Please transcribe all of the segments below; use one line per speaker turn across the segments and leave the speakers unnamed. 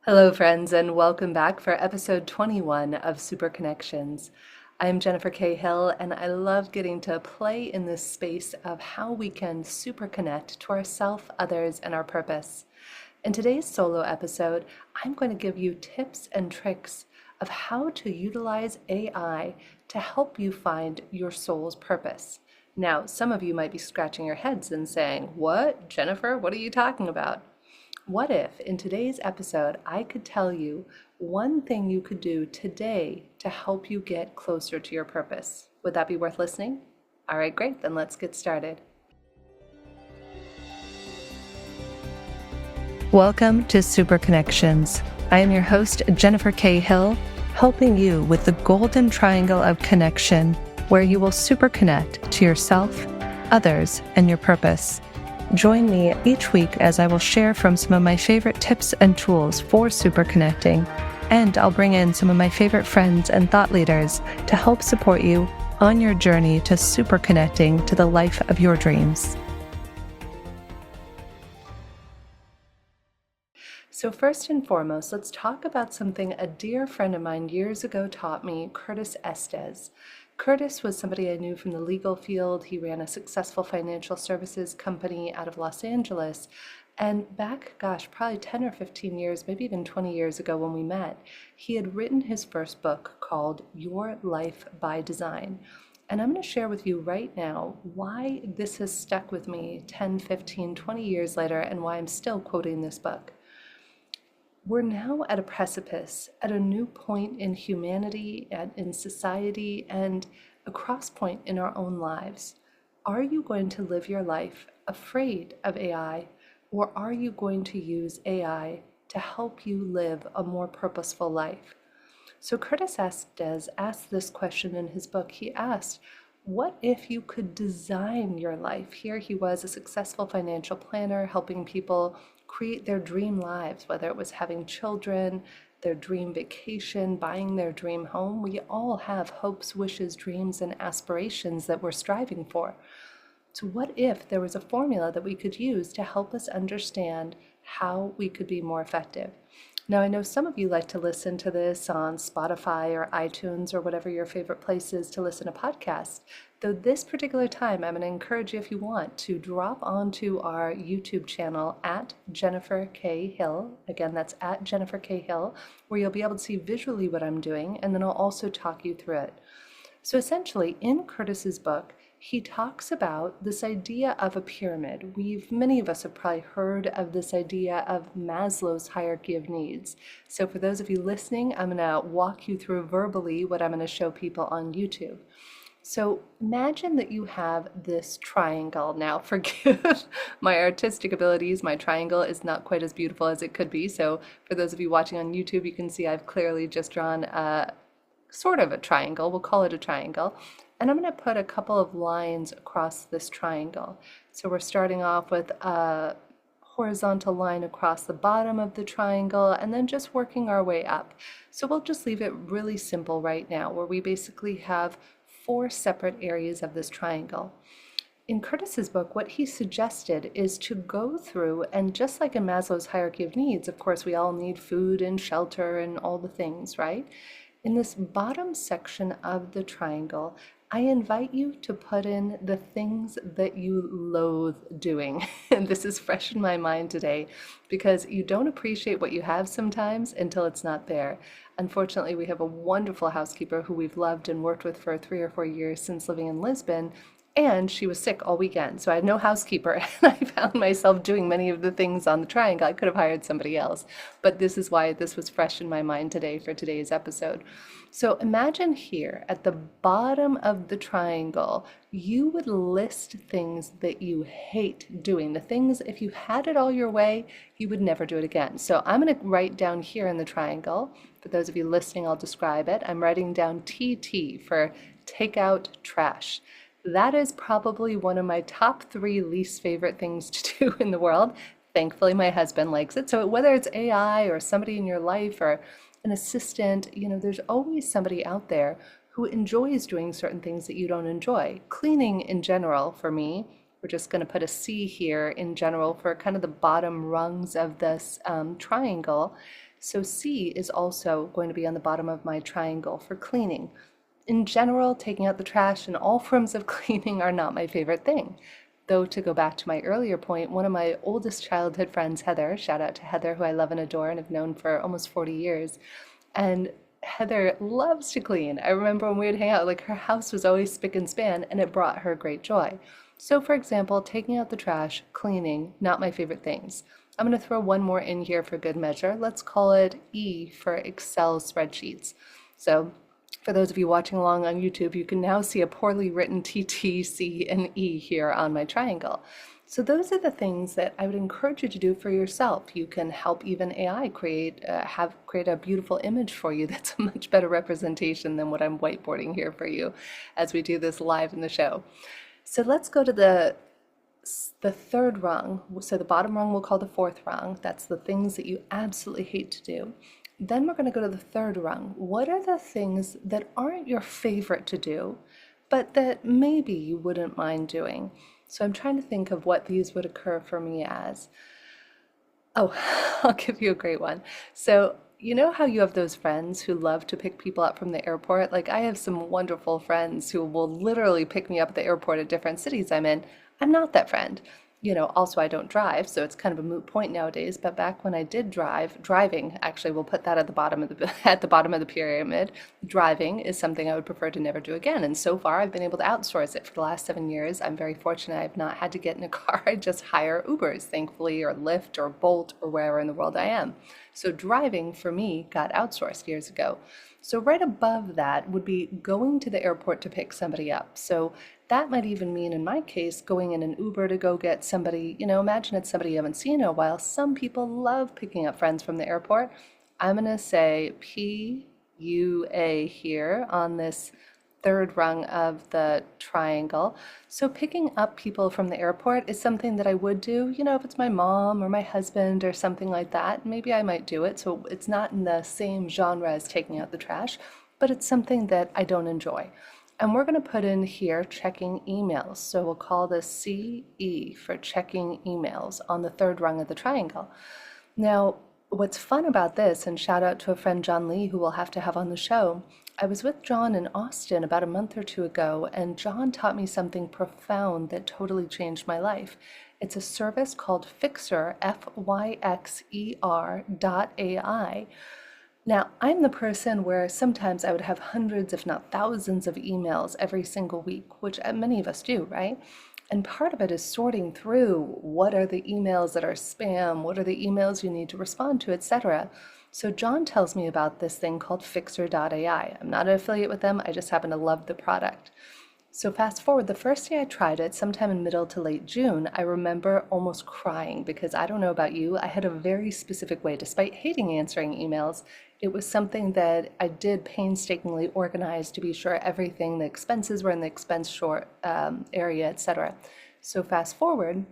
Hello, friends, and welcome back for episode 21 of Superconnections. I'm Jennifer Cahill, and I love getting to play in this space of how we can superconnect to ourself, others, and our purpose. In today's solo episode, I'm going to give you tips and tricks of how to utilize AI to help you find your soul's purpose. Now, some of you might be scratching your heads and saying, "What, Jennifer? What are you talking about?" What if in today's episode I could tell you one thing you could do today to help you get closer to your purpose? Would that be worth listening? All right, great, then let's get started. Welcome to Superconnections. I am your host, Jennifer Cahill, helping you with the golden triangle of connection where you will superconnect to yourself, others, and your purpose. Join me each week as I will share from some of my favorite tips and tools for superconnecting, and I'll bring in some of my favorite friends and thought leaders to help support you on your journey to superconnecting to the life of your dreams. So first and foremost, let's talk about something a dear friend of mine years ago taught me, Curtis Estes. Curtis was somebody I knew from the legal field. He ran a successful financial services company out of Los Angeles. And back, probably 10 or 15 years, maybe even 20 years ago when we met, he had written his first book called Your Life by Design. And I'm going to share with you right now why this has stuck with me 10, 15, 20 years later and why I'm still quoting this book. We're now at a precipice, at a new point in humanity, in society, and a cross point in our own lives. Are you going to live your life afraid of AI, or are you going to use AI to help you live a more purposeful life? So Curtis Estes asked this question in his book. He asked, what if you could design your life? Here he was, a successful financial planner, helping people create their dream lives, whether it was having children, their dream vacation, buying their dream home. We all have hopes, wishes, dreams, and aspirations that we're striving for. So what if there was a formula that we could use to help us understand how we could be more effective? Now, I know some of you like to listen to this on Spotify or iTunes or whatever your favorite place is to listen to podcasts. Though this particular time, I'm going to encourage you, if you want, to drop onto our YouTube channel at Jennifer K. Hill. Again, that's at Jennifer K. Hill, where you'll be able to see visually what I'm doing, and then I'll also talk you through it. So essentially, in Curtis's book, he talks about this idea of a pyramid. Many of us have probably heard of this idea of Maslow's hierarchy of needs. So for those of you listening, I'm going to walk you through verbally what I'm going to show people on YouTube. So imagine that you have this triangle. Now, forgive my artistic abilities. My triangle is not quite as beautiful as it could be. So for those of you watching on YouTube, you can see I've clearly just drawn a sort of a triangle. We'll call it a triangle. And I'm going to put a couple of lines across this triangle. So we're starting off with a horizontal line across the bottom of the triangle and then just working our way up. So we'll just leave it really simple right now, where we basically have 4 separate areas of this triangle. In Curtis's book, what he suggested is to go through, and just like in Maslow's hierarchy of needs, of course, we all need food and shelter and all the things, right? In this bottom section of the triangle, I invite you to put in the things that you loathe doing. And this is fresh in my mind today because you don't appreciate what you have sometimes until it's not there. Unfortunately, we have a wonderful housekeeper who we've loved and worked with for 3 or 4 years since living in Lisbon. And she was sick all weekend, so I had no housekeeper, and I found myself doing many of the things on the triangle. I could have hired somebody else, but this is why this was fresh in my mind today for today's episode. So imagine here at the bottom of the triangle, you would list things that you hate doing. The things, if you had it all your way, you would never do it again. So I'm going to write down here in the triangle. For those of you listening, I'll describe it. I'm writing down TT for take out trash. That is probably one of my top 3 least favorite things to do in the world. Thankfully, my husband likes it. So whether it's AI or somebody in your life or an assistant, there's always somebody out there who enjoys doing certain things that you don't enjoy. Cleaning in general, for me, we're just going to put a C here in general for kind of the bottom rungs of this triangle. So C is also going to be on the bottom of my triangle for cleaning. In general, taking out the trash and all forms of cleaning are not my favorite thing. Though, to go back to my earlier point, one of my oldest childhood friends, Heather, shout out to Heather, who I love and adore and have known for almost 40 years, and Heather loves to clean. I remember when we would hang out, like her house was always spick and span, and it brought her great joy. So, for example, taking out the trash, cleaning, not my favorite things. I'm going to throw one more in here for good measure. Let's call it E for Excel spreadsheets. So, for those of you watching along on YouTube, you can now see a poorly written T, T, C, and E here on my triangle. So those are the things that I would encourage you to do for yourself. You can help even AI create a beautiful image for you that's a much better representation than what I'm whiteboarding here for you as we do this live in the show. So let's go to the third rung. So the bottom rung we'll call the fourth rung. That's the things that you absolutely hate to do. Then we're going to go to the third rung. What are the things that aren't your favorite to do, but that maybe you wouldn't mind doing? So I'm trying to think of what these would occur for me as. Oh, I'll give you a great one. So, you know how you have those friends who love to pick people up from the airport? Like, I have some wonderful friends who will literally pick me up at the airport at different cities I'm in. I'm not that friend. Also I don't drive, so it's kind of a moot point nowadays, but back when I did driving, actually we'll put that at the bottom of the at the bottom of the pyramid. Driving is something I would prefer to never do again, and so far I've been able to outsource it for the last 7 years. I'm very fortunate I've not had to get in a car. I just hire Ubers, thankfully, or Lyft or Bolt or wherever in the world I am. So driving for me got outsourced years ago. So right above that would be going to the airport to pick somebody up. So that might even mean, in my case, going in an Uber to go get somebody, imagine it's somebody you haven't seen in a while. Some people love picking up friends from the airport. I'm going to say PUA here on this third rung of the triangle. So picking up people from the airport is something that I would do. If it's my mom or my husband or something like that, maybe I might do it. So it's not in the same genre as taking out the trash, but it's something that I don't enjoy. And we're going to put in here checking emails. So we'll call this CE for checking emails on the third rung of the triangle. Now, what's fun about this, and shout out to a friend, John Lee, who we'll have to have on the show. I was with John in Austin about a month or two ago, and John taught me something profound that totally changed my life. It's a service called Fixer, FYXER.ai. Now, I'm the person where sometimes I would have hundreds, if not thousands, of emails every single week, which many of us do, right? And part of it is sorting through what are the emails that are spam, what are the emails you need to respond to, etc. So John tells me about this thing called Fixer.ai. I'm not an affiliate with them, I just happen to love the product. So fast forward, the first day I tried it, sometime in middle to late June, I remember almost crying because I don't know about you, I had a very specific way. Despite hating answering emails, it was something that I did painstakingly organize to be sure everything, the expenses were in the expense short area, etc. So fast forward,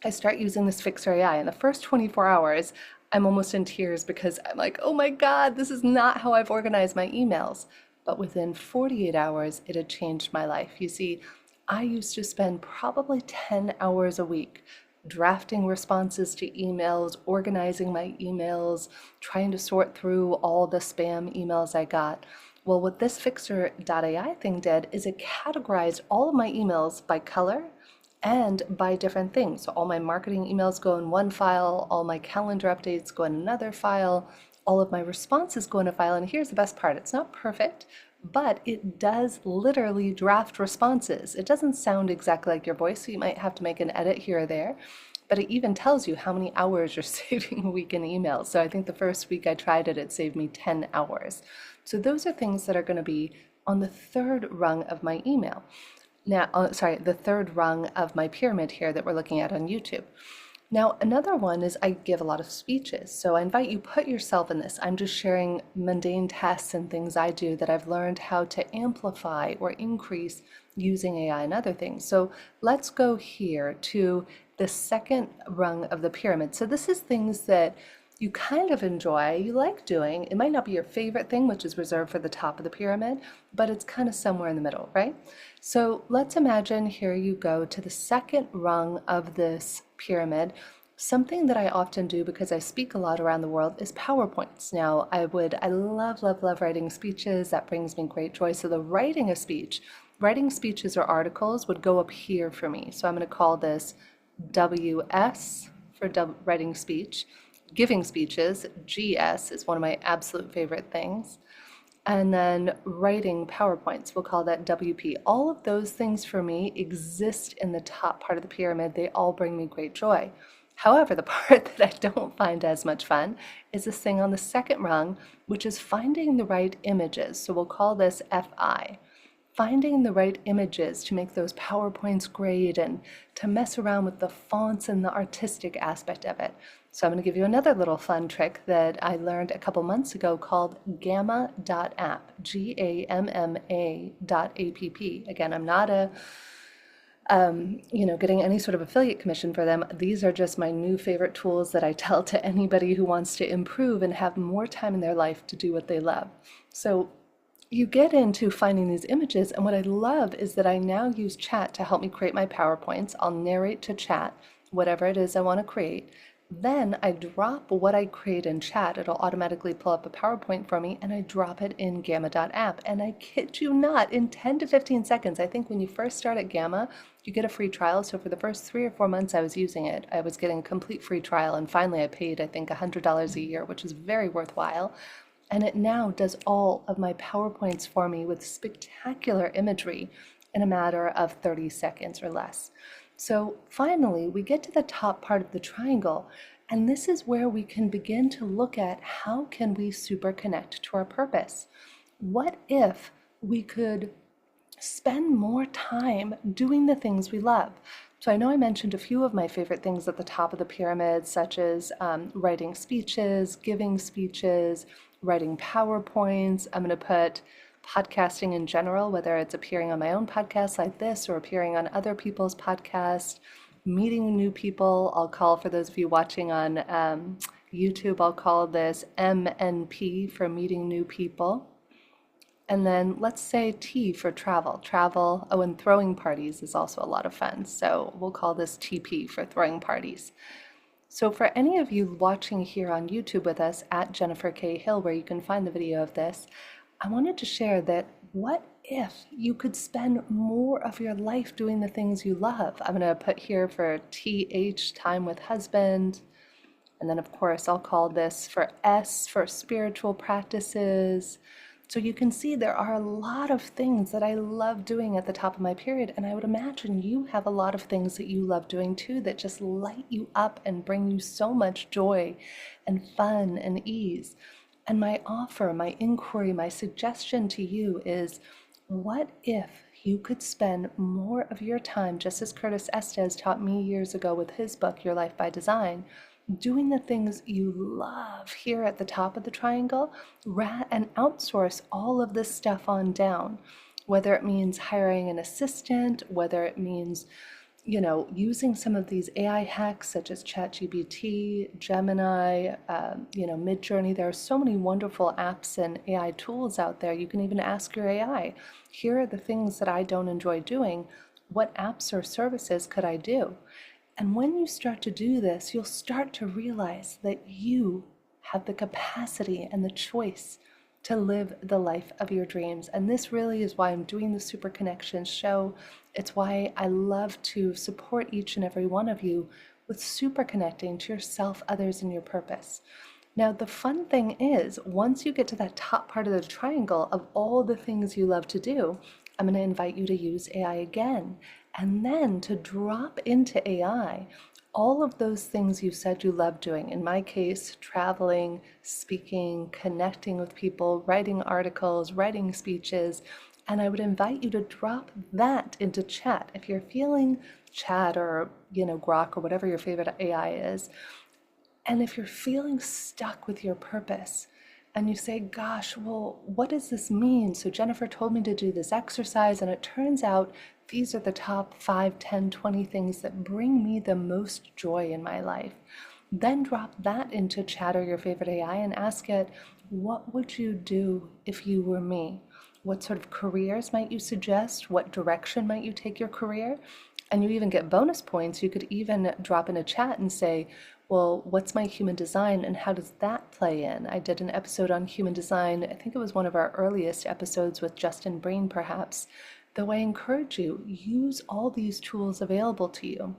I start using this Fixer AI. In the first 24 hours, I'm almost in tears because I'm like, oh my God, this is not how I've organized my emails. But within 48 hours, it had changed my life. You see, I used to spend probably 10 hours a week drafting responses to emails, organizing my emails, trying to sort through all the spam emails I got. Well, what this Fixer.ai thing did is it categorized all of my emails by color and by different things. So all my marketing emails go in one file, all my calendar updates go in another file, all of my responses go in a file, and here's the best part. It's not perfect, but it does literally draft responses. It doesn't sound exactly like your voice, so you might have to make an edit here or there, but it even tells you how many hours you're saving a week in emails. So I think the first week I tried it, it saved me 10 hours. So those are things that are going to be on the third rung of my email. Now, the third rung of my pyramid here that we're looking at on YouTube. Now, another one is I give a lot of speeches. So I invite you, put yourself in this. I'm just sharing mundane tasks and things I do that I've learned how to amplify or increase using AI and other things. So let's go here to the second rung of the pyramid. So this is things that you kind of enjoy, you like doing. It might not be your favorite thing, which is reserved for the top of the pyramid, but it's kind of somewhere in the middle, right? So let's imagine here you go to the second rung of this pyramid. Something that I often do because I speak a lot around the world is PowerPoints. Now, I love, love, love writing speeches. That brings me great joy. So the writing speeches or articles would go up here for me. So I'm going to call this WS for writing speech. Giving speeches, GS is one of my absolute favorite things. And then writing PowerPoints, we'll call that WP. All of those things for me exist in the top part of the pyramid. They all bring me great joy. However, the part that I don't find as much fun is this thing on the second rung, which is finding the right images. So we'll call this FI. Finding the right images to make those PowerPoints great and to mess around with the fonts and the artistic aspect of it. So I'm going to give you another little fun trick that I learned a couple months ago called gamma.app, GAMMA.app. Again, I'm not getting any sort of affiliate commission for them. These are just my new favorite tools that I tell to anybody who wants to improve and have more time in their life to do what they love. So you get into finding these images, and what I love is that I now use chat to help me create my PowerPoints. I'll narrate to chat whatever it is I want to create. Then I drop what I create in chat. It'll automatically pull up a PowerPoint for me, and I drop it in gamma.app. And I kid you not, in 10 to 15 seconds, I think when you first start at Gamma, you get a free trial. So for the first 3 or 4 months I was using it, I was getting a complete free trial. And finally I paid, I think, $100 a year, which is very worthwhile. And it now does all of my PowerPoints for me with spectacular imagery in a matter of 30 seconds or less. So finally, we get to the top part of the triangle, and this is where we can begin to look at how can we super connect to our purpose. What if we could spend more time doing the things we love? So I know I mentioned a few of my favorite things at the top of the pyramid, such as writing speeches, giving speeches, writing PowerPoints. I'm going to put podcasting in general, whether it's appearing on my own podcast like this or appearing on other people's podcasts, meeting new people. I'll call, for those of you watching on YouTube, I'll call this MNP for meeting new people. And then let's say T for travel. Travel, oh, and throwing parties is also a lot of fun. So we'll call this TP for throwing parties. So for any of you watching here on YouTube with us at Jennifer K. Hill, where you can find the video of this, I wanted to share that what if you could spend more of your life doing the things you love? I'm going to put here for TH, time with husband. And then of course I'll call this for S for spiritual practices. So you can see there are a lot of things that I love doing at the top of my period, and I would imagine you have a lot of things that you love doing too that just light you up and bring you so much joy and fun and ease. And my offer, my inquiry, my suggestion to you is, what if you could spend more of your time, just as Curtis Estes taught me years ago with his book, Your Life by Design, doing the things you love here at the top of the triangle, and outsource all of this stuff on down, whether it means hiring an assistant, whether it means using some of these AI hacks such as ChatGPT, Gemini, Midjourney. There are so many wonderful apps and AI tools out there. You can even ask your AI, here are the things that I don't enjoy doing. What apps or services could I do? And when you start to do this, you'll start to realize that you have the capacity and the choice to live the life of your dreams. And this really is why I'm doing the Superconnections show. It's why I love to support each and every one of you with super connecting to yourself, others, and your purpose. Now, the fun thing is, once you get to that top part of the triangle of all the things you love to do, I'm going to invite you to use AI again, and then to drop into AI all of those things you said you love doing. In my case, traveling, speaking, connecting with people, writing articles, writing speeches. And I would invite you to drop that into chat. If you're feeling chat or, Grok or whatever your favorite AI is, and if you're feeling stuck with your purpose, and you say, gosh, well, what does this mean? So Jennifer told me to do this exercise, and it turns out these are the top 5, 10, 20 things that bring me the most joy in my life. Then drop that into chat or your favorite AI and ask it, what would you do if you were me? What sort of careers might you suggest? What direction might you take your career? And you even get bonus points. You could even drop in a chat and say, well, what's my human design and how does that play in? I did an episode on human design. I think it was one of our earliest episodes with Justin Breen, perhaps. Though I encourage you, use all these tools available to you.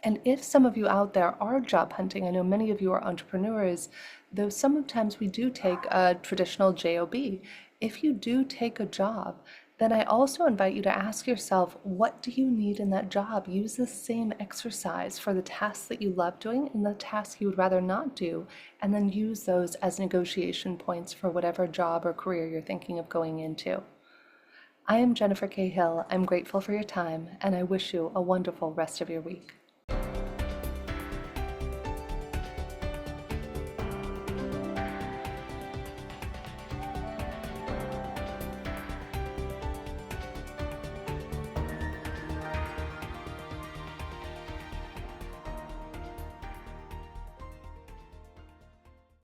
And if some of you out there are job hunting, I know many of you are entrepreneurs, though sometimes we do take a traditional job. If you do take a job, then I also invite you to ask yourself, what do you need in that job? Use the same exercise for the tasks that you love doing and the tasks you would rather not do, and then use those as negotiation points for whatever job or career you're thinking of going into. I am Jennifer Cahill. I'm grateful for your time, and I wish you a wonderful rest of your week.